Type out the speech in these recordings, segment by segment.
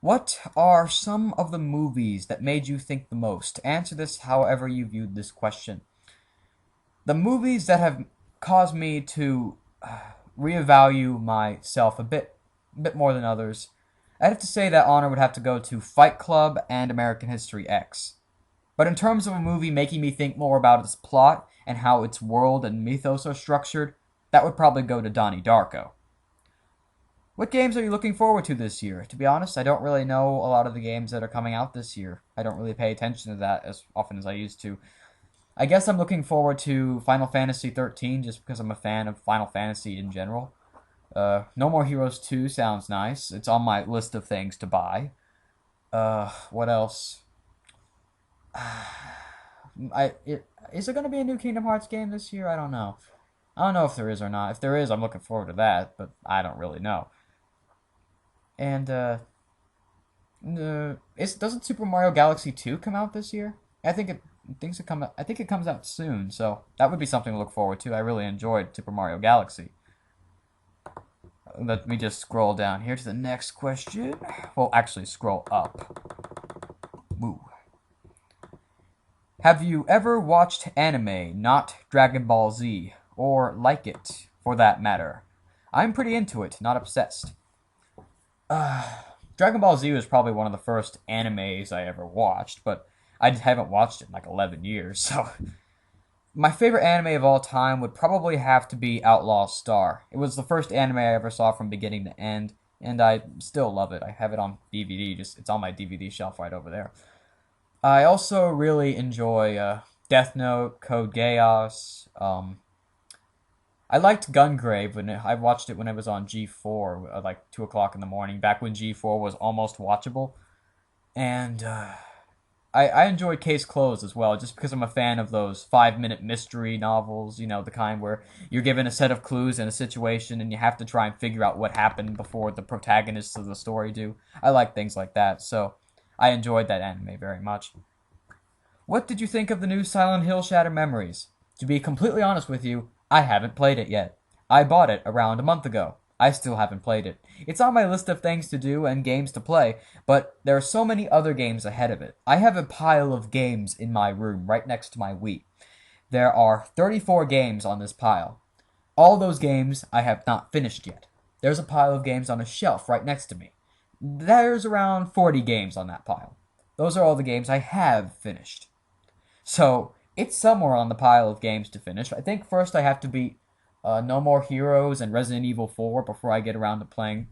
What are some of the movies that made you think the most? Answer this however you viewed this question. The movies that have caused me to reevaluate myself a bit more than others. I'd have to say that honor would have to go to Fight Club and American History X. But in terms of a movie making me think more about its plot and how its world and mythos are structured, that would probably go to Donnie Darko. What games are you looking forward to this year? To be honest, I don't really know a lot of the games that are coming out this year. I don't really pay attention to that as often as I used to. I guess I'm looking forward to Final Fantasy 13 just because I'm a fan of Final Fantasy in general. No More Heroes 2 sounds nice. It's on my list of things to buy. What else? Is there going to be a new Kingdom Hearts game this year? I don't know. I don't know if there is or not. If there is, I'm looking forward to that, but I don't really know. And doesn't Super Mario Galaxy 2 come out this year? I think it things it come out, I think it comes out soon, so that would be something to look forward to. I really enjoyed Super Mario Galaxy. Let me just scroll down here to the next question. Well, actually, scroll up. Woo. Have you ever watched anime, not Dragon Ball Z, or like it, for that matter? I'm pretty into it, not obsessed. Dragon Ball Z was probably one of the first animes I ever watched, but I haven't watched it in like 11 years, so... My favorite anime of all time would probably have to be Outlaw Star. It was the first anime I ever saw from beginning to end, and I still love it. I have it on DVD, it's on my DVD shelf right over there. I also really enjoy Death Note, Code Geass. I liked Gungrave I watched it when it was on G4, like 2 o'clock in the morning, back when G4 was almost watchable. And I enjoyed Case Closed as well, just because I'm a fan of those 5-minute mystery novels, you know, the kind where you're given a set of clues in a situation and you have to try and figure out what happened before the protagonists of the story do. I like things like that, so I enjoyed that anime very much. What did you think of the new Silent Hill Shattered Memories? To be completely honest with you, I haven't played it yet. I bought it around a month ago. I still haven't played it. It's on my list of things to do and games to play, but there are so many other games ahead of it. I have a pile of games in my room right next to my Wii. There are 34 games on this pile. All those games I have not finished yet. There's a pile of games on a shelf right next to me. There's around 40 games on that pile. Those are all the games I have finished. So, it's somewhere on the pile of games to finish. I think first I have to beat No More Heroes and Resident Evil 4 before I get around to playing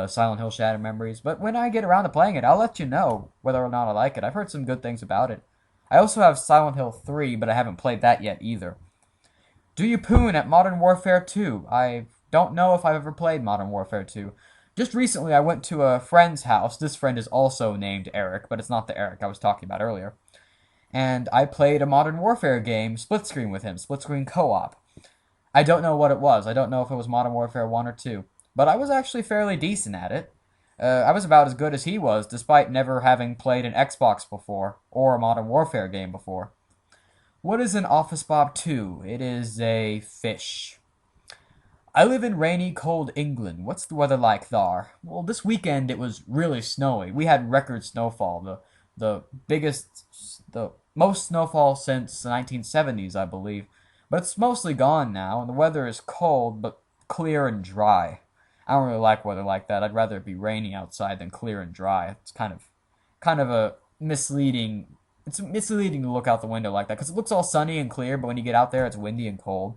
Silent Hill Shattered Memories. But when I get around to playing it, I'll let you know whether or not I like it. I've heard some good things about it. I also have Silent Hill 3, but I haven't played that yet either. Do you poon at Modern Warfare 2? I don't know if I've ever played Modern Warfare 2. Just recently, I went to a friend's house. This friend is also named Eric, but it's not the Eric I was talking about earlier. And I played a Modern Warfare game, split screen with him, split screen co-op. I don't know what it was. I don't know if it was Modern Warfare 1 or 2. But I was actually fairly decent at it. I was about as good as he was, despite never having played an Xbox before, or a Modern Warfare game before. What is an Office Bob 2? It is a fish. I live in rainy, cold England. What's the weather like there? Well, this weekend it was really snowy. We had record snowfall. The most snowfall since the 1970s, I believe. But it's mostly gone now, and the weather is cold, but clear and dry. I don't really like weather like that. I'd rather it be rainy outside than clear and dry. It's kind of a misleading. It's misleading to look out the window like that, because it looks all sunny and clear, but when you get out there, it's windy and cold.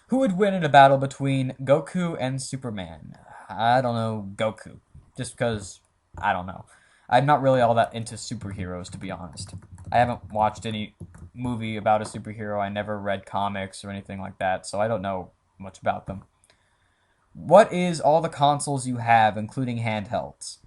Who would win in a battle between Goku and Superman? I don't know, Goku. Just because, I don't know. I'm not really all that into superheroes, to be honest. I haven't watched any movie about a superhero. I never read comics or anything like that, so I don't know much about them. What is all the consoles you have, including handhelds?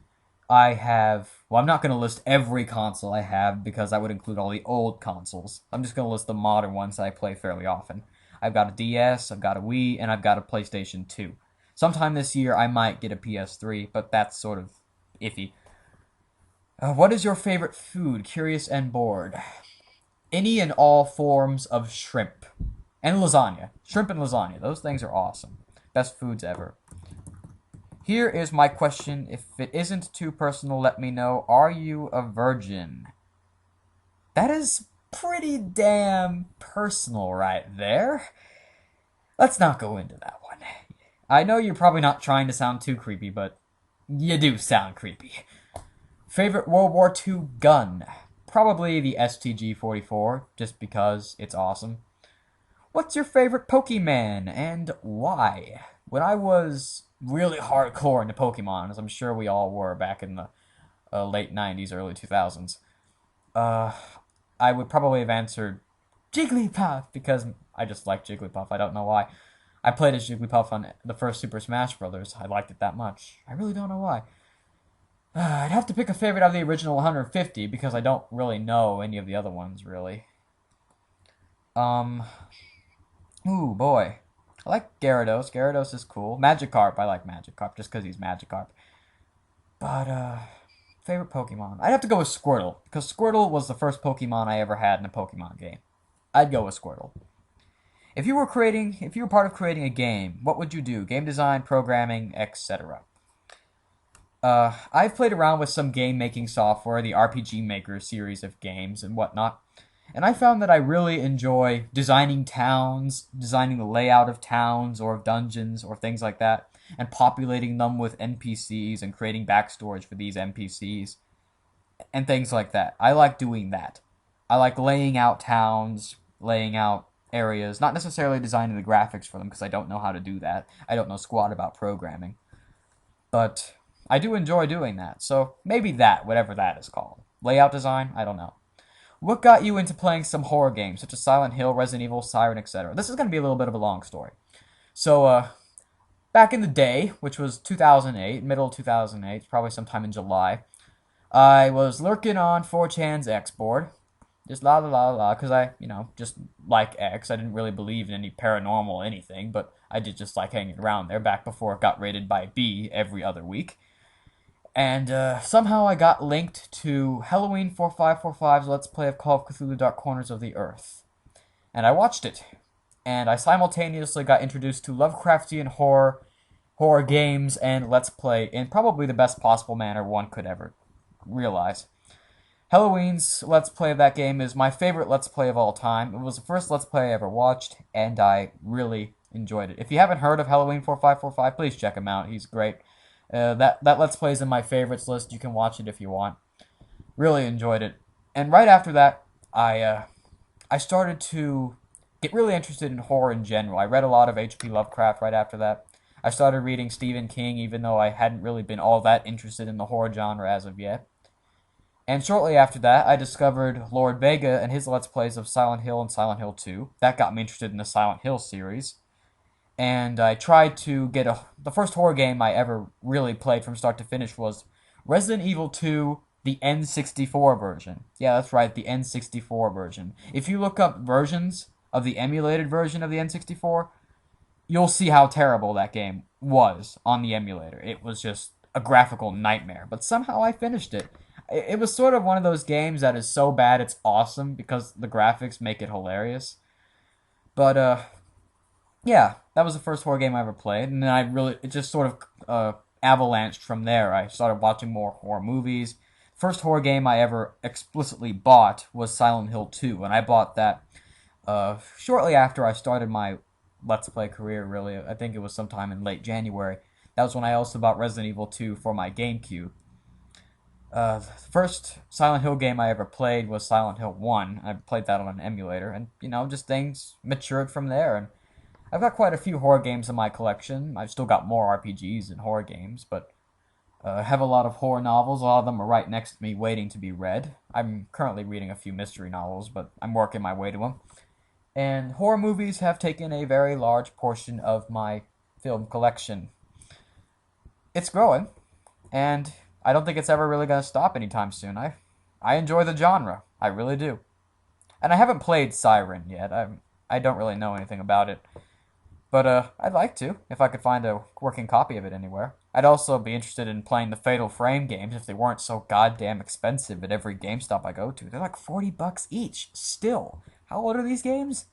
I have... Well, I'm not going to list every console I have, because that would include all the old consoles. I'm just going to list the modern ones that I play fairly often. I've got a DS, I've got a Wii, and I've got a PlayStation 2. Sometime this year, I might get a PS3, but that's sort of iffy. What is your favorite food? Curious and bored. Any and all forms of shrimp. And lasagna. Shrimp and lasagna. Those things are awesome. Best foods ever. Here is my question. If it isn't too personal, let me know. Are you a virgin? That is pretty damn personal right there. Let's not go into that one. I know you're probably not trying to sound too creepy, but you do sound creepy. Favorite World War II gun? Probably the STG-44, just because it's awesome. What's your favorite Pokemon, and why? When I was really hardcore into Pokemon, as I'm sure we all were back in the late 90s, early 2000s, uh, I would probably have answered Jigglypuff, because I just like Jigglypuff. I don't know why. I played as Jigglypuff on the first Super Smash Bros. I liked it that much. I really don't know why. I'd have to pick a favorite out of the original 150 because I don't really know any of the other ones, really. Um, ooh, boy. I like Gyarados. Gyarados is cool. Magikarp, I like Magikarp just because he's Magikarp. But, favorite Pokemon? I'd have to go with Squirtle because Squirtle was the first Pokemon I ever had in a Pokemon game. I'd go with Squirtle. If you were part of creating a game, what would you do? Game design, programming, etc. I've played around with some game-making software, the RPG Maker series of games and whatnot, and I found that I really enjoy designing towns, designing the layout of towns or of dungeons or things like that, and populating them with NPCs and creating backstories for these NPCs and things like that. I like doing that. I like laying out towns, laying out areas, not necessarily designing the graphics for them because I don't know how to do that. I don't know squat about programming. But I do enjoy doing that, so maybe that, whatever that is called. Layout design? I don't know. What got you into playing some horror games, such as Silent Hill, Resident Evil, Siren, etc.? This is going to be a little bit of a long story. So, back in the day, which was 2008, middle of 2008, probably sometime in July, I was lurking on 4chan's X board. Just la la la la, because I, just like X. I didn't really believe in any paranormal anything, but I did just like hanging around there back before it got rated by B every other week. And somehow I got linked to Halloween 4545's Let's Play of Call of Cthulhu Dark Corners of the Earth. And I watched it. And I simultaneously got introduced to Lovecraftian horror games and Let's Play in probably the best possible manner one could ever realize. Halloween's Let's Play of that game is my favorite Let's Play of all time. It was the first Let's Play I ever watched, and I really enjoyed it. If you haven't heard of Halloween 4545, please check him out. He's great. That Let's Play is in my favorites list. You can watch it if you want. Really enjoyed it. And right after that, I started to get really interested in horror in general. I read a lot of H.P. Lovecraft right after that. I started reading Stephen King, even though I hadn't really been all that interested in the horror genre as of yet. And shortly after that, I discovered Lord Vega and his Let's Plays of Silent Hill and Silent Hill 2. That got me interested in the Silent Hill series. And I tried to get the first horror game I ever really played from start to finish was Resident Evil 2, the N64 version. Yeah, that's right, the N64 version. If you look up versions of the emulated version of the N64, you'll see how terrible that game was on the emulator. It was just a graphical nightmare, but somehow I finished it. It was sort of one of those games that is so bad it's awesome because the graphics make it hilarious. But, yeah, that was the first horror game I ever played, and then it just sort of avalanched from there. I started watching more horror movies. First horror game I ever explicitly bought was Silent Hill 2, and I bought that shortly after I started my Let's Play career, really. I think it was sometime in late January. That was when I also bought Resident Evil 2 for my GameCube. The first Silent Hill game I ever played was Silent Hill 1. I played that on an emulator, and, just things matured from there, and I've got quite a few horror games in my collection. I've still got more RPGs and horror games, but I have a lot of horror novels. A lot of them are right next to me waiting to be read. I'm currently reading a few mystery novels, but I'm working my way to them. And horror movies have taken a very large portion of my film collection. It's growing, and I don't think it's ever really going to stop anytime soon. I enjoy the genre. I really do. And I haven't played Siren yet. I don't really know anything about it. But I'd like to, if I could find a working copy of it anywhere. I'd also be interested in playing the Fatal Frame games if they weren't so goddamn expensive at every GameStop I go to. They're like $40 each, still. How old are these games?